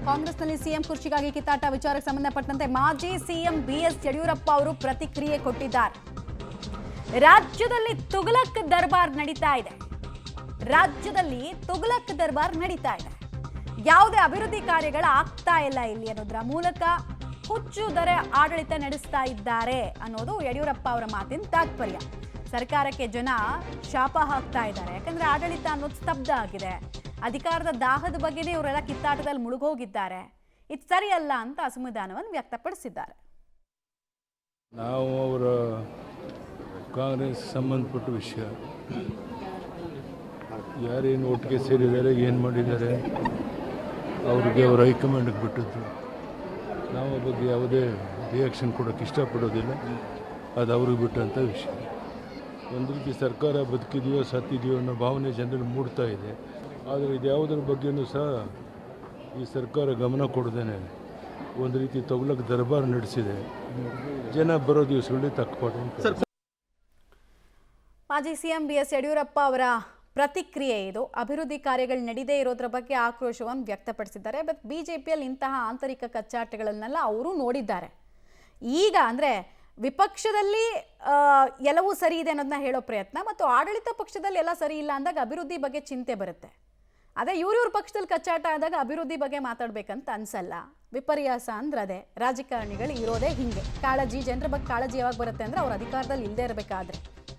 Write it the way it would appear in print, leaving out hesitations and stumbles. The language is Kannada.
ಕಾಂಗ್ರೆಸ್ನಲ್ಲಿ ಸಿಎಂ ಕುರ್ಚಿಗಾಗಿ ಕಿತ್ತಾಟ ವಿಚಾರಕ್ಕೆ ಸಂಬಂಧಪಟ್ಟಂತೆ ಮಾಜಿ ಸಿಎಂ ಬಿಎಸ್ ಯಡಿಯೂರಪ್ಪ ಅವರು ಪ್ರತಿಕ್ರಿಯೆ ಕೊಟ್ಟಿದ್ದಾರೆ. ರಾಜ್ಯದಲ್ಲಿ ತುಘಲಕ್ ದರ್ಬಾರ್ ನಡೀತಾ ಇದೆ. ರಾಜ್ಯದಲ್ಲಿ ತುಘಲಕ್ ದರ್ಬಾರ್ ನಡೀತಾ ಇದೆ. ಯಾವುದೇ ಅಭಿವೃದ್ಧಿ ಕಾರ್ಯಗಳು ಆಗ್ತಾ ಇಲ್ಲ ಇಲ್ಲಿ ಅನ್ನೋದರ ಮೂಲಕ ಹುಚ್ಚುದರೆ ಆಡಳಿತ ನಡೆಸ್ತಾ ಇದ್ದಾರೆ ಅನ್ನೋದು ಯಡಿಯೂರಪ್ಪ ಅವರ ಮಾತಿನ ತಾತ್ಪರ್ಯ. ಸರ್ಕಾರಕ್ಕೆ ಜನ ಶಾಪ ಹಾಕ್ತಾ ಇದ್ದಾರೆ. ಯಾಕಂದ್ರೆ ಆಡಳಿತ ಅನ್ನೋದು ಸ್ತಬ್ಧ ಆಗಿದೆ. ಅಧಿಕಾರದ ದಾಹದ ಬಗ್ಗೆನೇ ಇವರೆಲ್ಲ ಕಿತ್ತಾಟದಲ್ಲಿ ಮುಳುಗೋಗಿದ್ದಾರೆ. ಇದು ಸರಿಯಲ್ಲ ಅಂತ ಅಸಮಾಧಾನವನ್ನು ವ್ಯಕ್ತಪಡಿಸಿದ್ದಾರೆ. ನಾವು ಅವರ ಕಾಂಗ್ರೆಸ್ ಸಂಬಂಧಪಟ್ಟ ವಿಷಯ, ಯಾರೇನು ಒಟ್ಟಿಗೆ ಸೇರಿದ್ದಾರೆ, ಏನು ಮಾಡಿದ್ದಾರೆ, ಅವ್ರಿಗೆ ಅವ್ರ ಹೈಕಮಾಂಡ್ಗೆ ಬಿಟ್ಟಿದ್ದು. ನಾವು ಬಗ್ಗೆ ಯಾವುದೇ ರಿಯಾಕ್ಷನ್ ಕೊಡೋಕ್ಕೆ ಇಷ್ಟಪಡೋದಿಲ್ಲ. ಅದು ಅವ್ರಿಗೆ ಬಿಟ್ಟಂಥ ವಿಷಯ. ಒಂದು ರೀತಿ ಸರ್ಕಾರ ಬದುಕಿದೆಯೋ ಸತ್ತಿದೆಯೋ ಅನ್ನೋ ಭಾವನೆ ಜನರಲ್ಲಿ ಮೂಡ್ತಾ ಇದೆ. ಆದರೆ ಇದು ಯಾವುದರ ಬಗ್ಗೆಯೂ ಸಹ ಈ ಸರ್ಕಾರ ಗಮನ ಕೊಡದೇನೆ ಒಂದು ರೀತಿ ತುಘಲಕ್ ದರ್ಬಾರ್ ನಡೆಸಿದೆ. ಜನ ಬರೋ ದಿವಸಗಳಲ್ಲಿ ತಕ್ಕಪಾಠ. ಮಾಜಿ ಸಿಎಂ ಬಿಎಸ್ ಯಡಿಯೂರಪ್ಪ ಅವರ ಪ್ರತಿಕ್ರಿಯೆ ಇದು. ಅಭಿವೃದ್ಧಿ ಕಾರ್ಯಗಳು ನಡೀದೇ ಇರೋದ್ರ ಬಗ್ಗೆ ಆಕ್ರೋಶವನ್ನು ವ್ಯಕ್ತಪಡಿಸಿದ್ದಾರೆ. ಬಟ್ ಬಿಜೆಪಿಯಲ್ಲಿ ಇಂತಹ ಆಂತರಿಕ ಕಚ್ಚಾಟಗಳನ್ನೆಲ್ಲ ಅವರು ನೋಡಿದ್ದಾರೆ. ಈಗ ಅಂದರೆ ವಿಪಕ್ಷದಲ್ಲಿ ಎಲ್ಲವೂ ಸರಿ ಇದೆ ಅನ್ನೋದನ್ನ ಹೇಳೋ ಪ್ರಯತ್ನ, ಮತ್ತು ಆಡಳಿತ ಪಕ್ಷದಲ್ಲಿ ಎಲ್ಲ ಸರಿ ಇಲ್ಲ ಅಂದಾಗ ಅಭಿವೃದ್ಧಿ ಬಗ್ಗೆ ಚಿಂತೆ ಬರುತ್ತೆ. ಅದೇ ಇವ್ರ ಪಕ್ಷದಲ್ಲಿ ಕಚ್ಚಾಟ ಆದಾಗ ಅಭಿವೃದ್ಧಿ ಬಗ್ಗೆ ಮಾತಾಡ್ಬೇಕಂತ ಅನ್ಸಲ್ಲ. ವಿಪರ್ಯಾಸ ಅಂದ್ರೆ ಅದೇ. ರಾಜಕಾರಣಿಗಳು ಇರೋದೇ ಹಿಂಗೆ. ಕಾಳಜಿ, ಜನರ ಬಗ್ಗೆ ಕಾಳಜಿ ಯಾವಾಗ ಬರುತ್ತೆ ಅಂದರೆ ಅವ್ರ ಅಧಿಕಾರದಲ್ಲಿ ಇಲ್ಲದೆ ಇರಬೇಕಾದ್ರೆ.